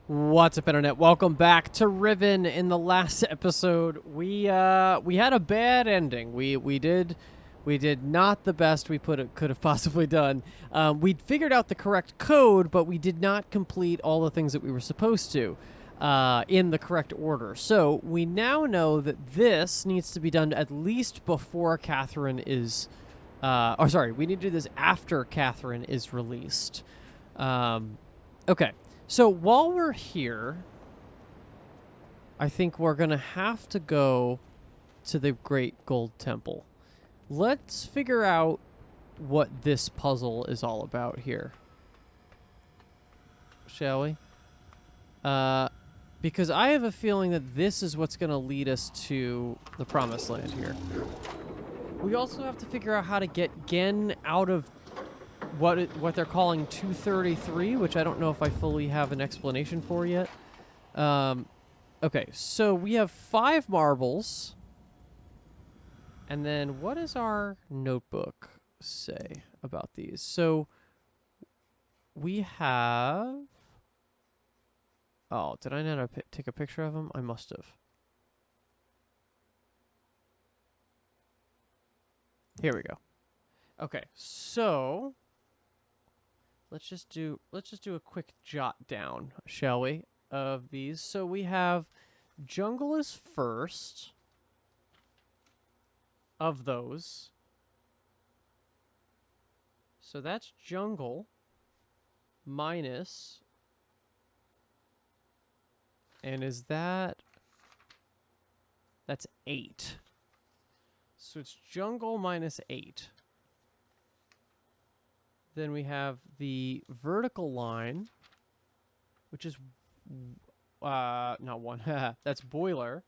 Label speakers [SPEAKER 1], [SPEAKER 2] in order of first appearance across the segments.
[SPEAKER 1] What's up, Internet? Welcome back to Riven. In the last episode, we had a bad ending. We did not the best we could have possibly done. We figured out the correct code, but we did not complete all the things that we were supposed to in the correct order. So we now know that this needs to be done at least before Catherine is. We need to do this after Catherine is released. Okay. So while we're here, I think we're going to have to go to the Great Gold Temple. Let's figure out what this puzzle is all about here. Shall we? Because I have a feeling that this is what's going to lead us to the Promised Land here. We also have to figure out how to get Gehn out of what they're calling 233, which I don't know if I fully have an explanation for yet. Okay, so we have 5 marbles. And then what does our notebook say about these? So we have... Oh, did I not take a picture of them? I must have. Here we go. Okay, so... Let's just do a quick jot down, shall we, of these. So we have jungle is first of those. So that's jungle minus, and is that's 8. So it's jungle minus 8. Then we have the vertical line, which is, not 1, that's boiler.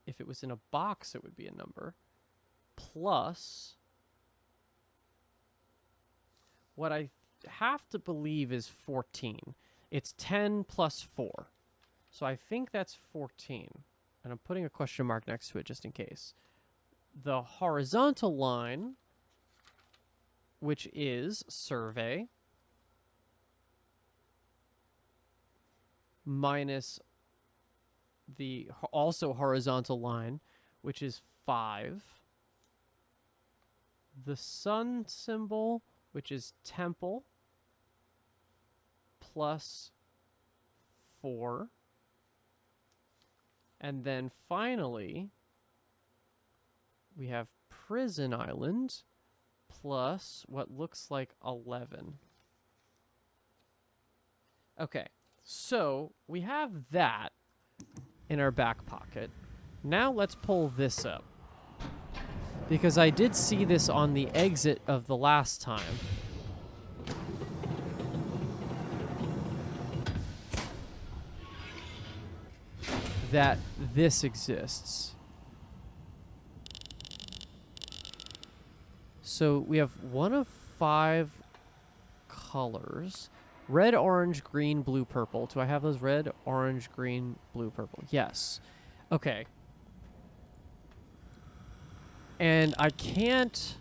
[SPEAKER 1] If it was in a box, it would be a number. Plus, what I have to believe is 14. It's 10 plus 4. So I think that's 14. And I'm putting a question mark next to it just in case. The horizontal line, which is survey, minus the also horizontal line, which is 5. The sun symbol, which is temple, plus 4. And then finally, we have prison island, plus what looks like 11. Okay, so we have that in our back pocket. Now let's pull this up, because I did see this on the exit of the last time. That this exists. So we have one of 5 colors. Red, orange, green, blue, purple. Do I have those? Red, orange, green, blue, purple. Yes. Okay. And I can't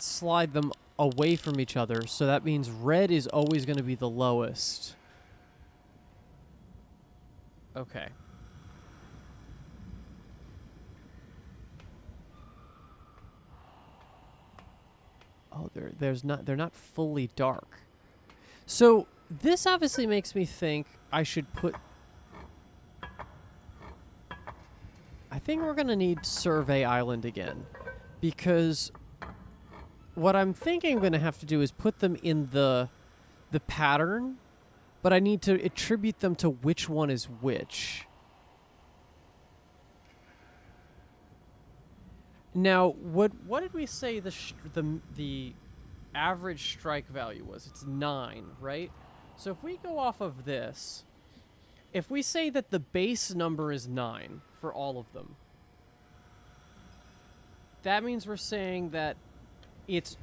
[SPEAKER 1] slide them away from each other, so that means red is always going to be the lowest. Okay. Oh, they're not fully dark. So this obviously makes me think I should put... I think we're going to need Survey Island again, because what I'm thinking I'm going to have to do is put them in the pattern, but I need to attribute them to which one is which. Now, what did we say the average strike value was? It's 9, right? So if we go off of this, if we say that the base number is 9 for all of them, that means we're saying that it's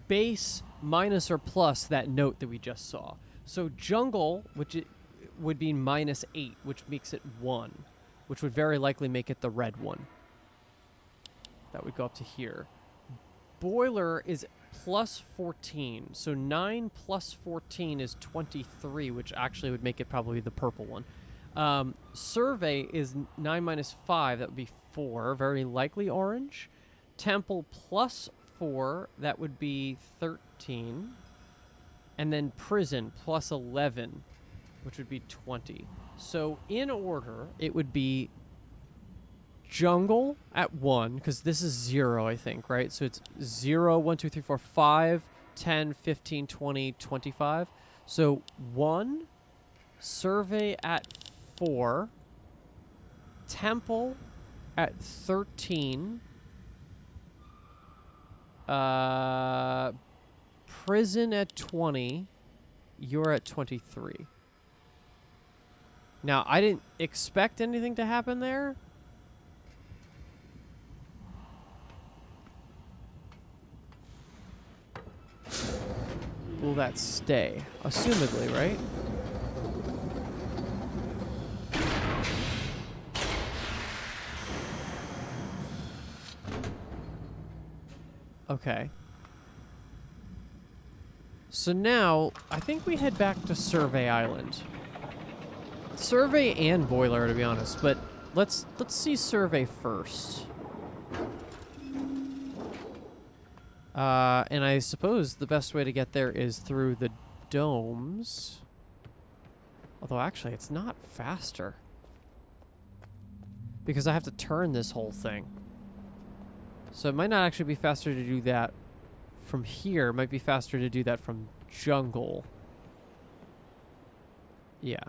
[SPEAKER 1] base minus or plus that note that we just saw. So jungle, which would be minus 8, which makes it 1, which would very likely make it the red one. That would go up to here. Boiler is plus 14. So 9 plus 14 is 23, which actually would make it probably the purple one. Survey is 9 minus 5. That would be 4. Very likely orange. Temple plus 4. That would be 13. And then prison plus 11, which would be 20. So in order, it would be jungle at 1, because this is 0, I think, right? So it's 0, 1, 2, 3, 4, 5, 10, 15, 20, 25. So 1, survey at 4, temple at 13, prison at 20, you're at 23. Now, I didn't expect anything to happen there. Will that stay? Assumedly, right? Okay. So now, I think we head back to Survey Island. Survey and Boiler, to be honest, but let's see Survey first. And I suppose the best way to get there is through the domes. Although, actually, it's not faster. Because I have to turn this whole thing. So it might not actually be faster to do that from here. It might be faster to do that from jungle. Yeah.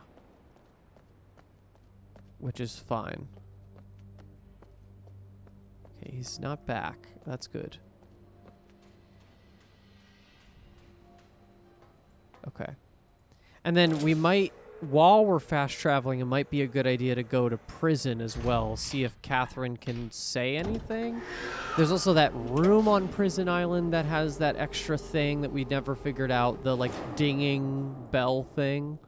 [SPEAKER 1] Which is fine. Okay, he's not back. That's good. Okay. And then we might, while we're fast traveling, it might be a good idea to go to prison as well. See if Catherine can say anything. There's also that room on Prison Island that has that extra thing that we never figured out. The, like, dinging bell thing.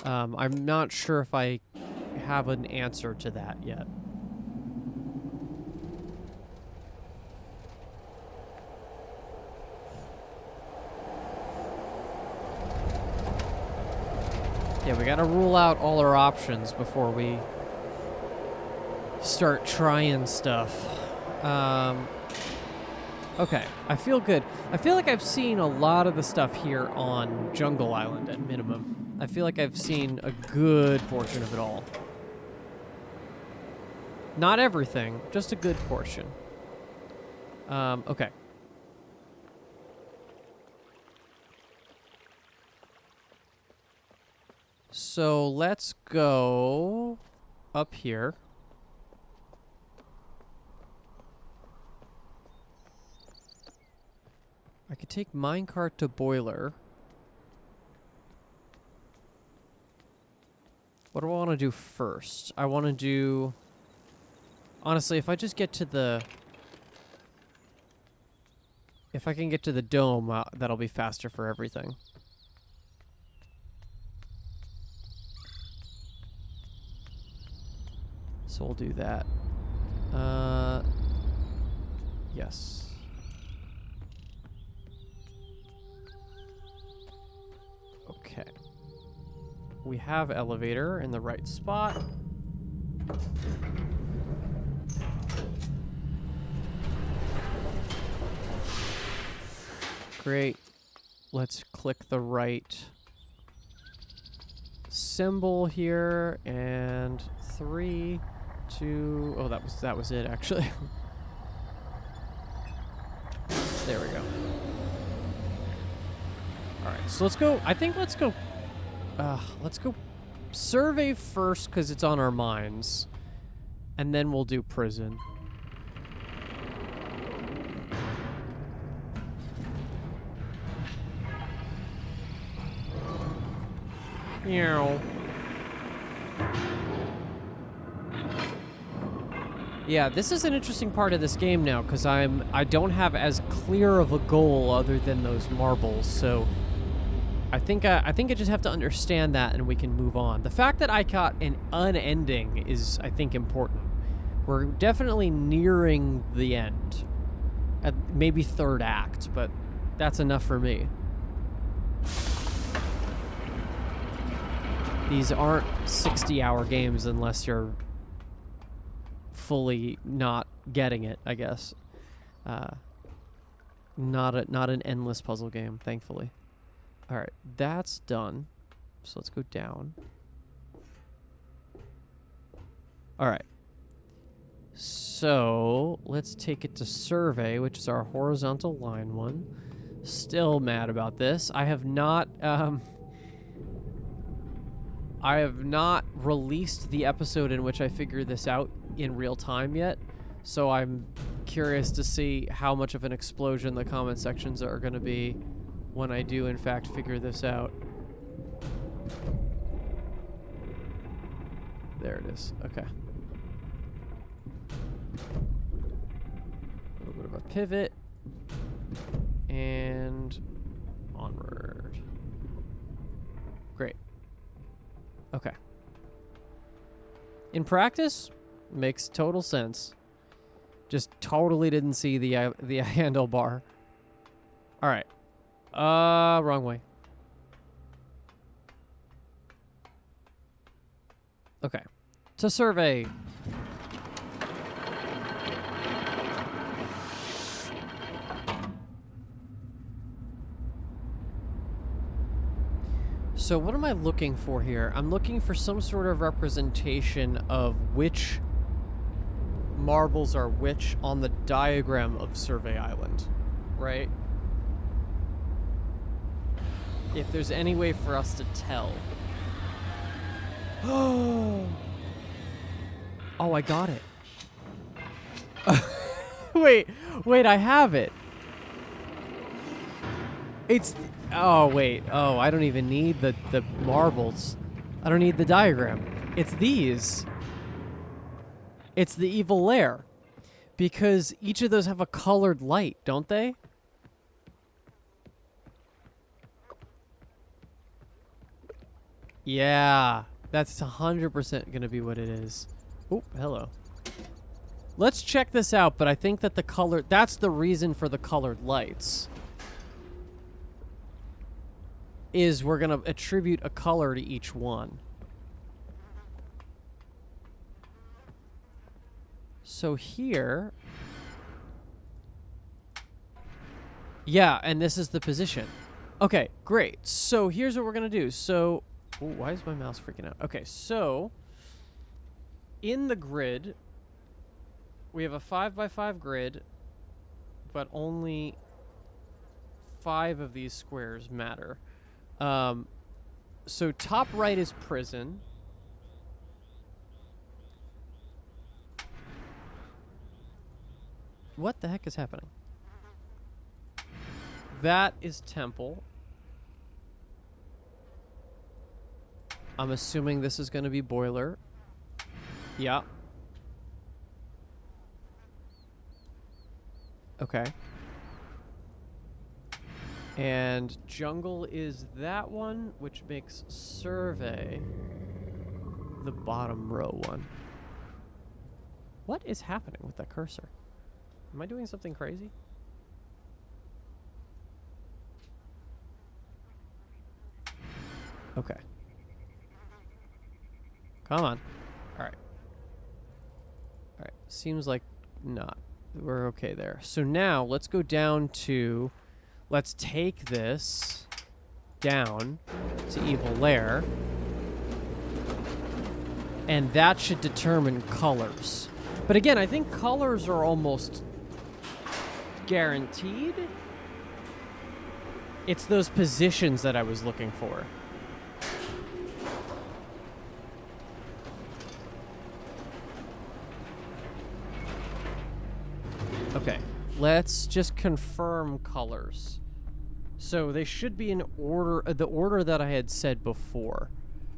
[SPEAKER 1] I'm not sure if I have an answer to that yet. Yeah, we gotta rule out all our options before we start trying stuff. Okay, I feel good. I feel like I've seen a lot of the stuff here on Jungle Island at minimum. I feel like I've seen a good portion of it all. Not everything, just a good portion. Okay. So let's go up here. I could take minecart to boiler. What do I want to do first? I want to do... Honestly, if I just get to the... If I can get to the dome, that'll be faster for everything. So we'll do that. Yes. Okay. We have elevator in the right spot. Great. Let's click the right symbol here, and 3, 2... Oh, that was it, actually. There we go. Alright, so let's go... I think let's go survey first, because it's on our minds. And then we'll do prison. Meow. Yeah, this is an interesting part of this game now, because I don't have as clear of a goal other than those marbles, so I think I just have to understand that and we can move on. The fact that I got an unending is, I think, important. We're definitely nearing the end. Maybe third act, but That's enough for me. These aren't 60-hour games unless you're fully not getting it, I guess. Not an endless puzzle game, thankfully. All right, that's done. So let's go down. All right. So let's take it to survey, which is our horizontal line one. Still mad about this. I have not released the episode in which I figured this out in real time yet. So I'm curious to see how much of an explosion the comment sections are going to be when I do in fact figure this out. There it is. Okay. A little bit of a pivot. And onward. Great. Okay. In practice, makes total sense. Just totally didn't see the handlebar. All right. Wrong way. Okay. To survey. So what am I looking for here? I'm looking for some sort of representation of which marbles are which on the diagram of Survey Island, right? If there's any way for us to tell. Oh, I got it. Wait, I have it. It's... Oh, wait. Oh, I don't even need the marbles. I don't need the diagram. It's these. It's the evil lair. Because each of those have a colored light, don't they? Yeah. That's 100% going to be what it is. Oh, hello. Let's check this out, but I think that the color... That's the reason for the colored lights. Is we're going to attribute a color to each one. So here... Yeah, and this is the position. Okay, great. So here's what we're going to do. So... Ooh, why is my mouse freaking out? Okay, so... In the grid... We have a 5x5 grid, but only 5 of these squares matter. So top right is prison. What the heck is happening? That is temple. I'm assuming this is going to be boiler. Yeah. Okay. And jungle is that one, which makes survey the bottom row one. What is happening with that cursor? Am I doing something crazy? Okay. Come on. All right. All right. Seems like not. We're okay there. So now let's go down to... Let's take this down to evil lair. And that should determine colors. But again, I think colors are almost guaranteed. It's those positions that I was looking for. Okay, let's just confirm colors. So they should be in order, the order that I had said before.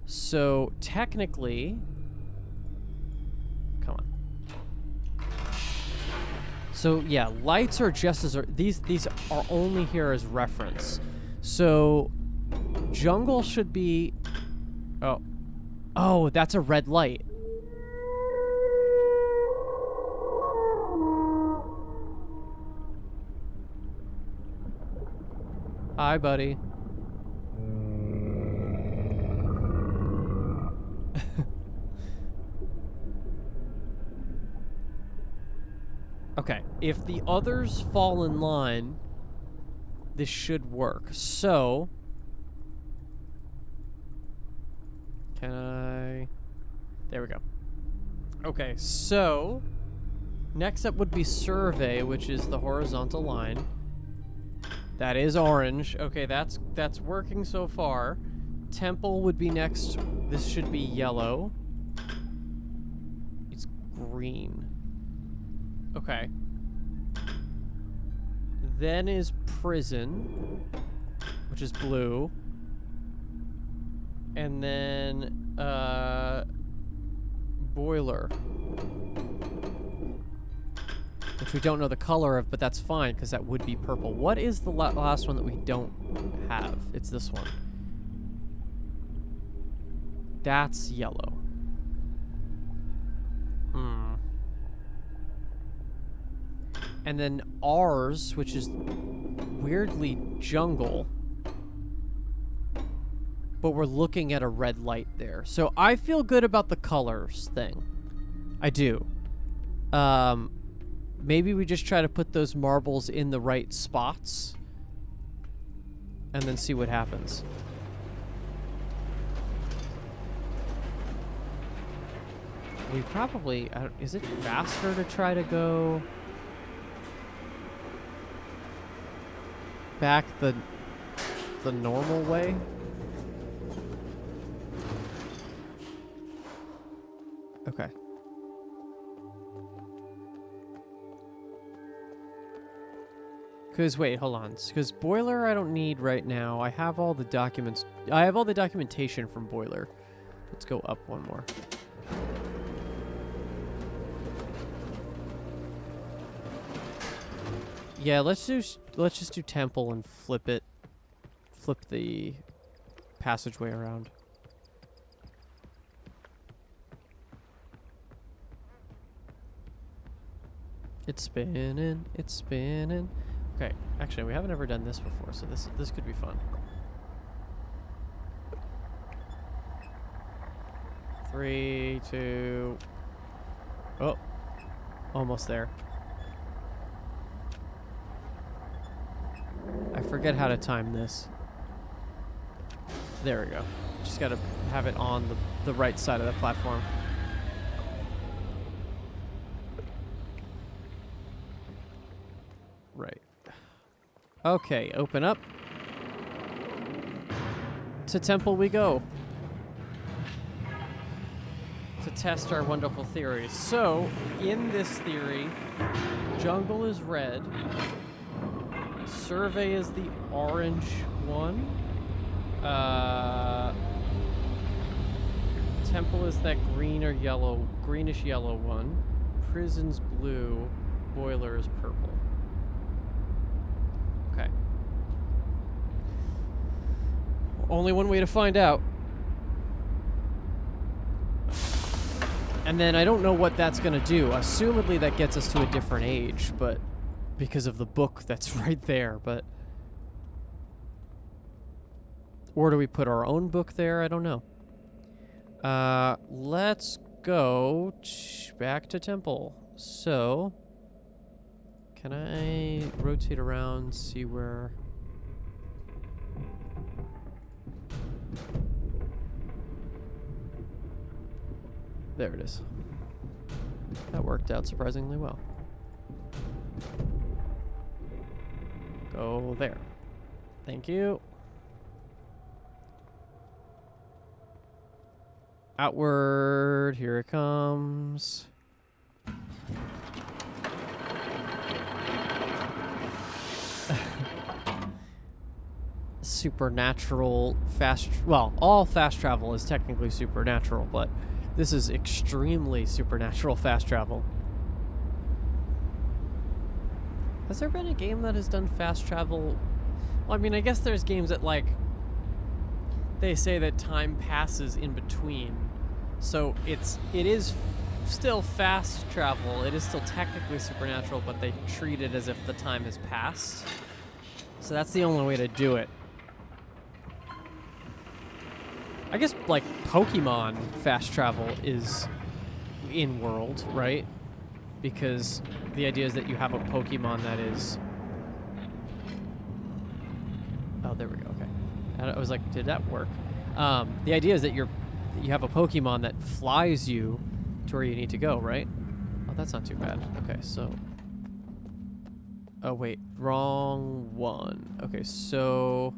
[SPEAKER 1] So technically, come on. So yeah, lights are just as, these are only here as reference. So jungle should be, oh, that's a red light. Hi, buddy. Okay, if the others fall in line, this should work. So, can I... There we go. Okay, so next up would be survey, which is the horizontal line. That is orange. Okay, that's working so far. Temple would be next. This should be yellow. It's green. Okay. Then is prison, which is blue. And then boiler, which we don't know the color of, but that's fine because that would be purple. What is the last one that we don't have? It's this one. That's yellow. And then ours, which is weirdly jungle, but we're looking at a red light there. So I feel good about the colors thing. I do. Maybe we just try to put those marbles in the right spots and then see what happens. We probably... is it faster to try to go back the normal way? Okay. Because, wait, hold on. Because boiler I don't need right now. I have all the documents. I have all the documentation from boiler. Let's go up one more. Yeah, let's just do temple and flip it. Flip the passageway around. It's spinning, it's spinning. Okay, actually, we haven't ever done this before, so this could be fun. 3, 2... Oh, almost there. I forget how to time this. There we go. Just gotta have it on the right side of the platform. Right. Okay, open up. To temple we go. To test our wonderful theories. So, in this theory, jungle is red. Survey is the orange one. Temple is that green or yellow, greenish yellow one. Prison's blue. Boiler is purple. Okay. Only one way to find out. And then I don't know what that's gonna do. Assumedly that gets us to a different age, but because of the book that's right there, but... Or do we put our own book there? I don't know. Let's go back to temple. So, can I rotate around, see where... There it is. That worked out surprisingly well. Go there. Thank you. Outward. Here it comes. Supernatural fast... Well, all fast travel is technically supernatural, but this is extremely supernatural fast travel. Has there been a game that has done fast travel? Well, I mean, I guess there's games that, like, they say that time passes in between. So it is still fast travel. It is still technically supernatural, but they treat it as if the time has passed. So that's the only way to do it. I guess, like, Pokemon fast travel is in-world, right? Because the idea is that you have a Pokemon that is... Oh, there we go, okay. I was like, did that work? The idea is that you have a Pokemon that flies you to where you need to go, right? Oh, that's not too bad. Okay, so... Oh, wait. Wrong one. Okay, so...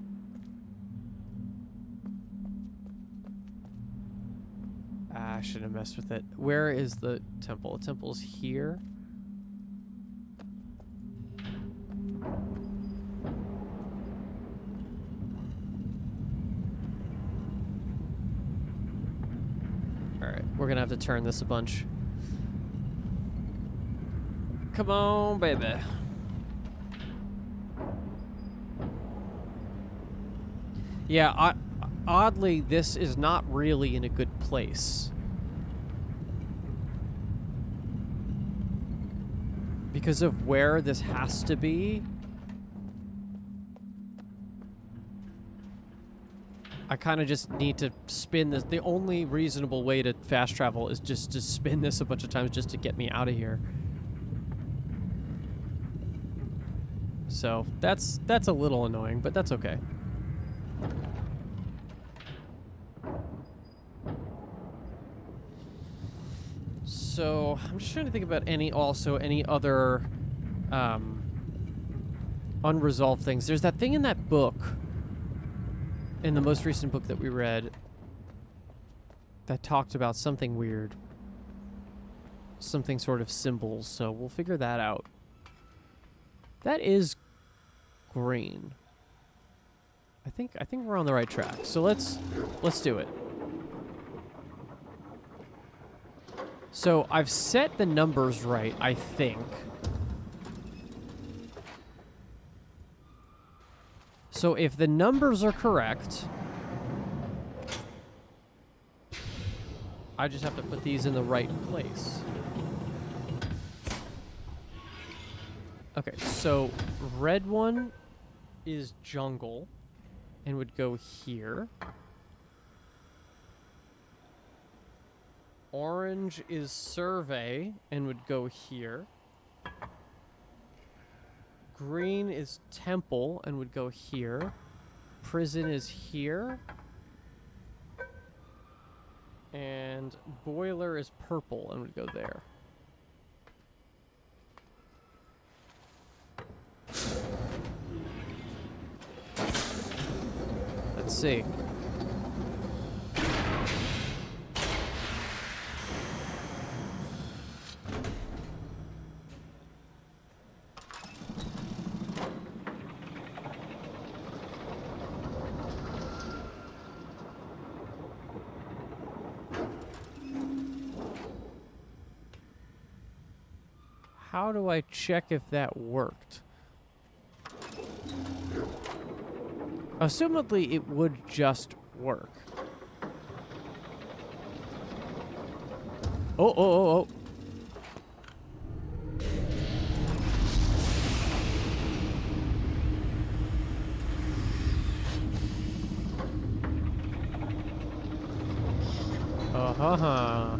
[SPEAKER 1] I shouldn't have messed with it. Where is the temple? The temple's here. Alright, we're gonna have to turn this a bunch. Come on, baby. Yeah, oddly, this is not really in a good place. Because of where this has to be, I kind of just need to spin this. The only reasonable way to fast travel is just to spin this a bunch of times just to get me out of here. So that's a little annoying, but that's okay. So I'm just trying to think about any other unresolved things. There's that thing in that book, in the most recent book that we read, that talked about something weird. Something sort of symbols, so we'll figure that out. That is green. I think we're on the right track. So let's do it. So I've set the numbers right, I think. So if the numbers are correct, I just have to put these in the right place. Okay, so red one is jungle and would go here. Orange is survey and would go here. Green is temple and would go here. Prison is here. And boiler is purple and would go there. Let's see. How do I check if that worked? Assumedly, it would just work. Oh. Uh-huh.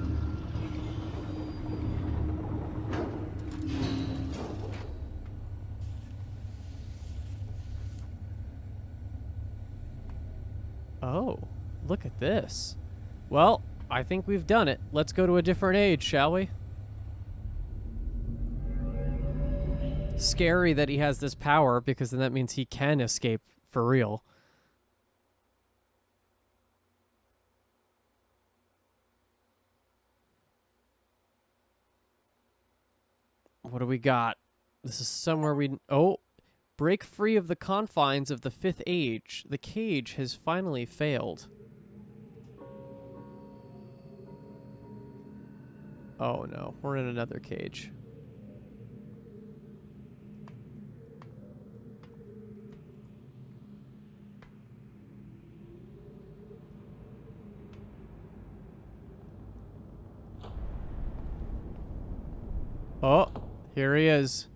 [SPEAKER 1] Oh, look at this. Well, I think we've done it. Let's go to a different age, shall we? Scary that he has this power, because then that means he can escape for real. What do we got? This is somewhere we... Oh! Break free of the confines of the 5th age. The cage has finally failed. Oh no, we're in another cage. Oh, here he is.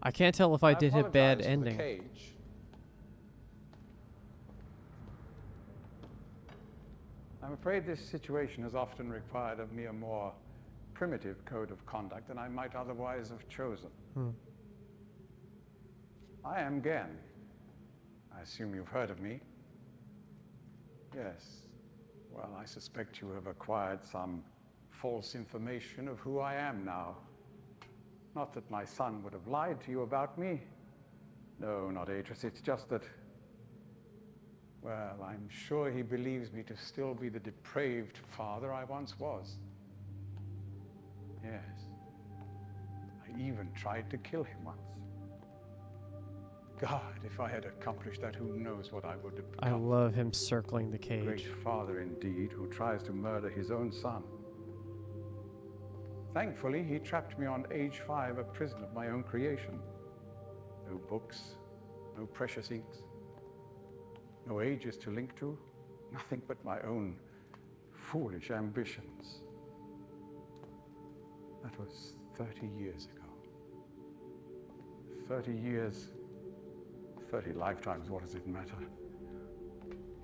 [SPEAKER 1] I can't tell if I did a bad
[SPEAKER 2] apologize for the
[SPEAKER 1] ending.
[SPEAKER 2] cage. I'm afraid this situation has often required of me a more primitive code of conduct than I might otherwise have chosen. I am Gehn. I assume you've heard of me. Yes. Well, I suspect you have acquired some false information of who I am now. Not that my son would have lied to you about me. No, not Atrus. It's just that, well, I'm sure he believes me to still be the depraved father I once was. Yes. I even tried to kill him once. God, if I had accomplished that, who knows what I would have become.
[SPEAKER 1] I love him circling the cage.
[SPEAKER 2] Great father indeed, who tries to murder his own son. Thankfully, he trapped me on age 5, a prison of my own creation. No books, no precious inks, no ages to link to, nothing but my own foolish ambitions. That was 30 years ago. 30 years, 30 lifetimes, what does it matter?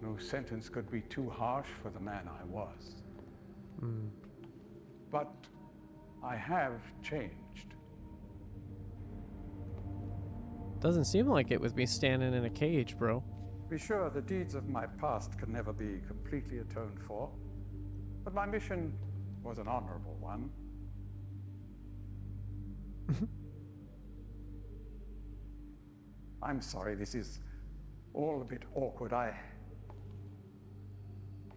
[SPEAKER 2] No sentence could be too harsh for the man I was. But I have changed.
[SPEAKER 1] Doesn't seem like it with me standing in a cage, bro.
[SPEAKER 2] Be sure the deeds of my past can never be completely atoned for, but my mission was an honorable one. I'm sorry, this is all a bit awkward.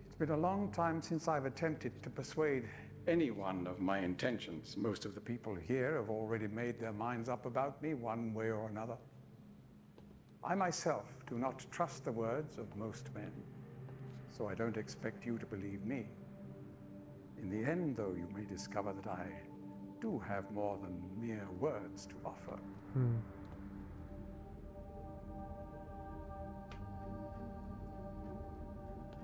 [SPEAKER 2] It's been a long time since I've attempted to persuade anyone of my intentions. Most of the people here have already made their minds up about me one way or another. I myself do not trust the words of most men, so I don't expect you to believe me. In the end, though, you may discover that I do have more than mere words to offer.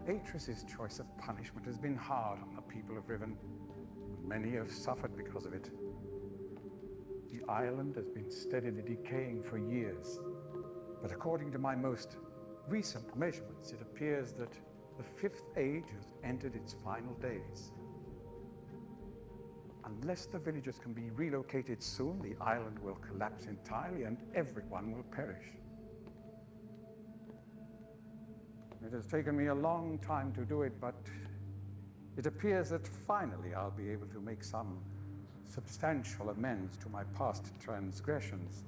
[SPEAKER 2] Atrus's choice of punishment has been hard on the people of Riven. Many have suffered because of it. The island has been steadily decaying for years, but according to my most recent measurements, it appears that the 5th age has entered its final days. Unless the villagers can be relocated soon, the island will collapse entirely and everyone will perish. It has taken me a long time to do it, but it appears that finally I'll be able to make some substantial amends to my past transgressions,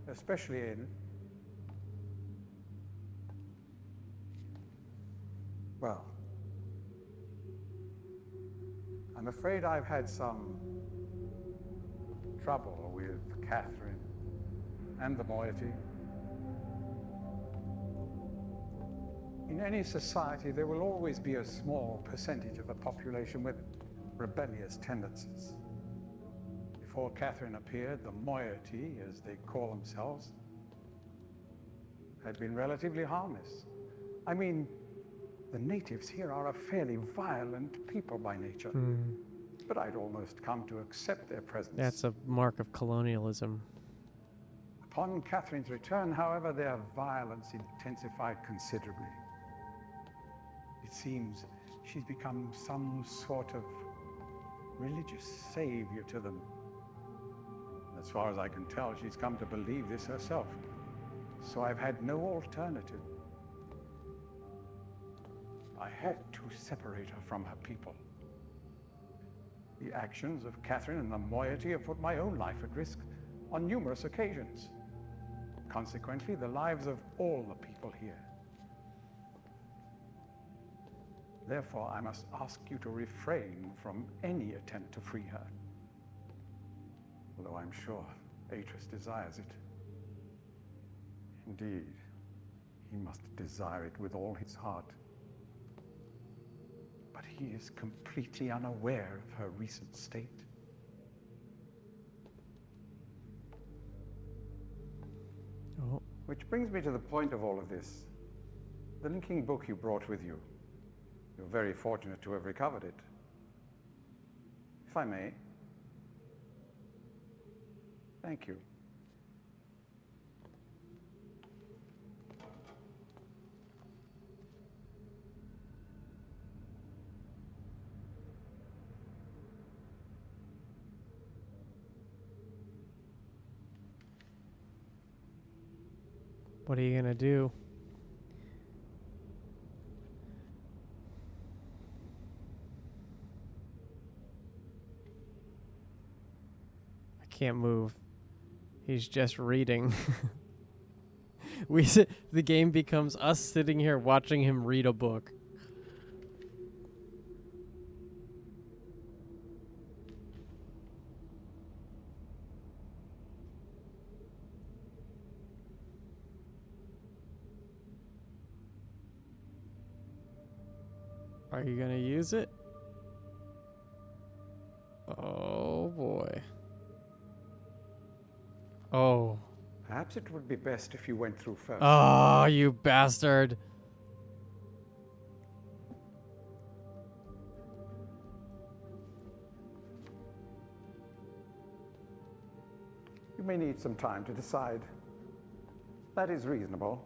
[SPEAKER 2] especially in, well, I'm afraid I've had some trouble with Catherine and the moiety. In any society, there will always be a small percentage of the population with rebellious tendencies. Before Catherine appeared, the moiety, as they call themselves, had been relatively harmless. I mean, the natives here are a fairly violent people by nature, but I'd almost come to accept their presence.
[SPEAKER 1] That's a mark of colonialism.
[SPEAKER 2] Upon Catherine's return, however, their violence intensified considerably. It seems she's become some sort of religious savior to them. As far as I can tell, she's come to believe this herself. So I've had no alternative. I had to separate her from her people. The actions of Catherine and the moiety have put my own life at risk on numerous occasions. Consequently, the lives of all the people here. Therefore, I must ask you to refrain from any attempt to free her. Although I'm sure Atrus desires it. Indeed, he must desire it with all his heart. But he is completely unaware of her recent state.
[SPEAKER 1] Oh.
[SPEAKER 2] Which brings me to the point of all of this. The linking book you brought with you. You're very fortunate to have recovered it. If I may. Thank you.
[SPEAKER 1] What are you gonna do? I can't move. He's just reading. The game becomes us sitting here watching him read a book. Are you gonna use it? Oh boy. Oh.
[SPEAKER 2] Perhaps it would be best if you went through first.
[SPEAKER 1] Oh, you bastard.
[SPEAKER 2] You may need some time to decide. That is reasonable.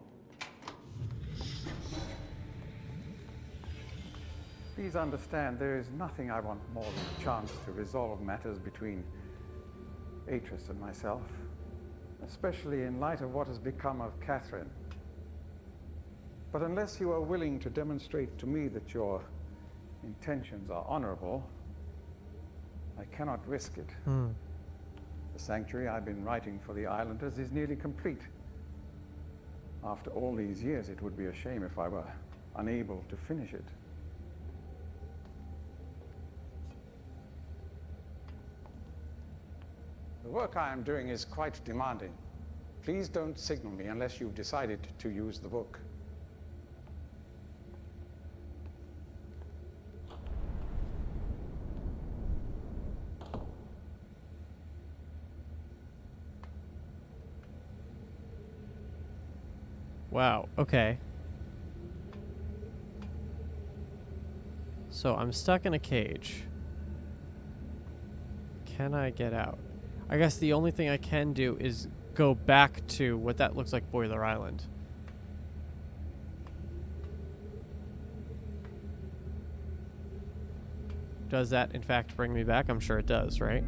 [SPEAKER 2] Please understand, there is nothing I want more than a chance to resolve matters between Atrus and myself, especially in light of what has become of Catherine. But unless you are willing to demonstrate to me that your intentions are honorable, I cannot risk it. The sanctuary I've been writing for the islanders is nearly complete. After all these years, it would be a shame if I were unable to finish it. The work I am doing is quite demanding. Please don't signal me unless you've decided to use the book.
[SPEAKER 1] Wow, okay. So I'm stuck in a cage. Can I get out? I guess the only thing I can do is go back to what that looks like, Boiler Island. Does that, in fact, bring me back? I'm sure it does, right?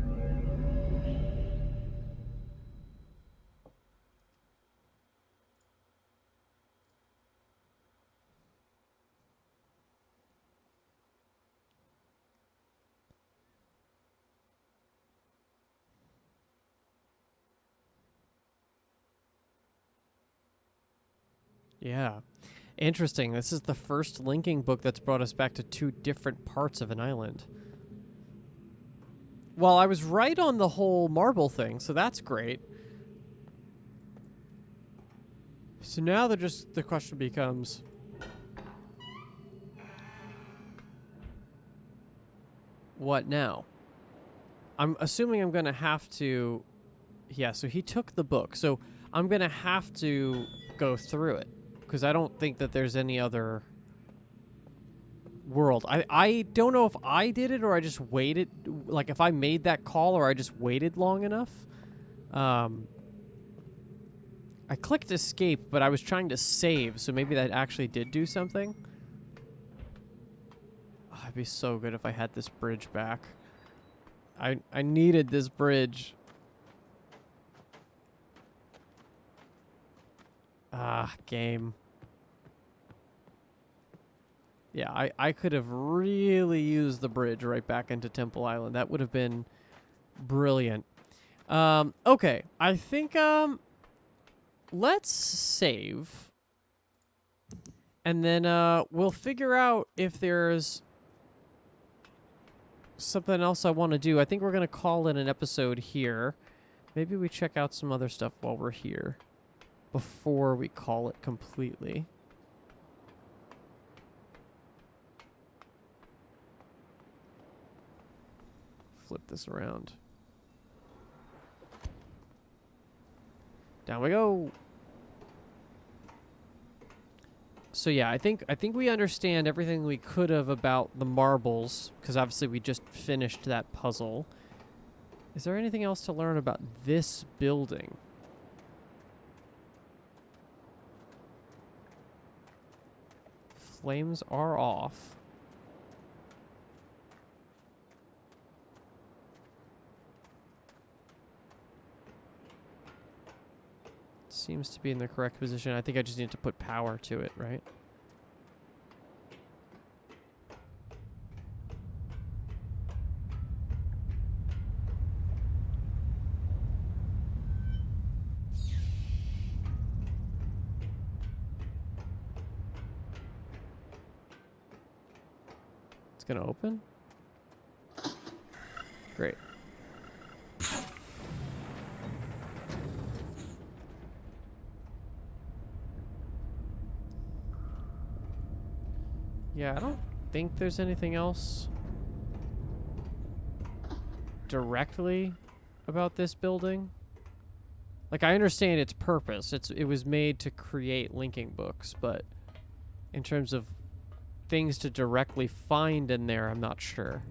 [SPEAKER 1] Yeah. Interesting. This is the first linking book that's brought us back to two different parts of an island. Well, I was right on the whole marble thing, so that's great. So now the question becomes, what now? I'm assuming I'm going to have to... Yeah, so he took the book. So I'm going to have to go through it, because I don't think that there's any other world. I don't know if I did it or I just waited, like if I made that call or I just waited long enough. I clicked escape, but I was trying to save, so maybe that actually did do something. Oh, it'd be so good if I had this bridge back. I needed this bridge. Ah, game. Yeah, I could have really used the bridge right back into Temple Island. That would have been brilliant. Okay, I think let's save. And then we'll figure out if there's something else I want to do. I think we're going to call it an episode here. Maybe we check out some other stuff while we're here before we call it completely. Flip this around. Down we go. So yeah, I think we understand everything we could have about the marbles, because obviously we just finished that puzzle. Is there anything else to learn about this building? Flames are off. Seems to be in the correct position. I think I just need to put power to it, right? It's gonna open? Great. Yeah, I don't think there's anything else directly about this building. Like, I understand its purpose. It was made to create linking books, but in terms of things to directly find in there, I'm not sure.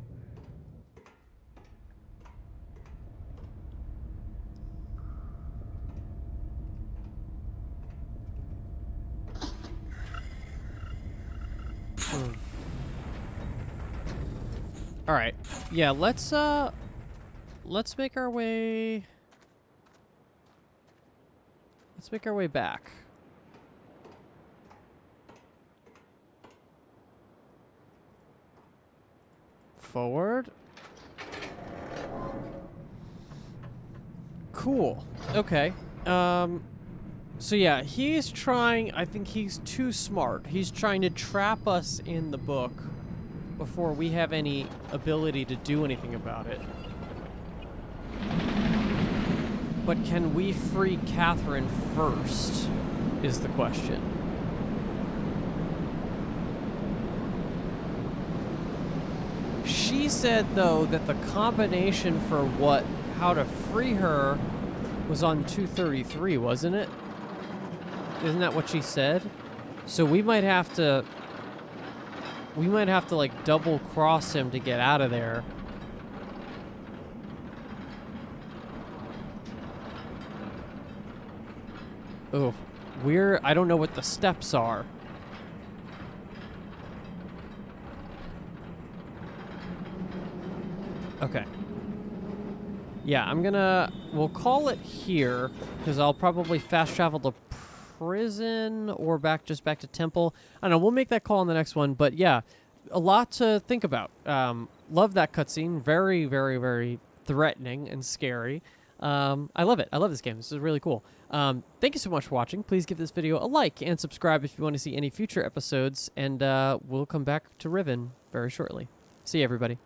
[SPEAKER 1] All right. Yeah, let's make our way. Let's make our way back. Forward. Cool. Okay. So yeah, he's trying, I think he's too smart. He's trying to trap us in the book before we have any ability to do anything about it. But can we free Catherine first, is the question. She said, though, that the combination for how to free her was on 233, wasn't it? Isn't that what she said? So we might have to like double cross him to get out of there. Oh, I don't know what the steps are. Okay. Yeah, we'll call it here, because I'll probably fast travel to prison or just back to temple. I don't know, we'll make that call on the next one, but yeah, a lot to think about. Love that cutscene. Very, very, very threatening and scary. I love it. I love this game. This is really cool. Thank you so much for watching. Please give this video a like and subscribe if you want to see any future episodes, and we'll come back to Riven very shortly. See you, everybody.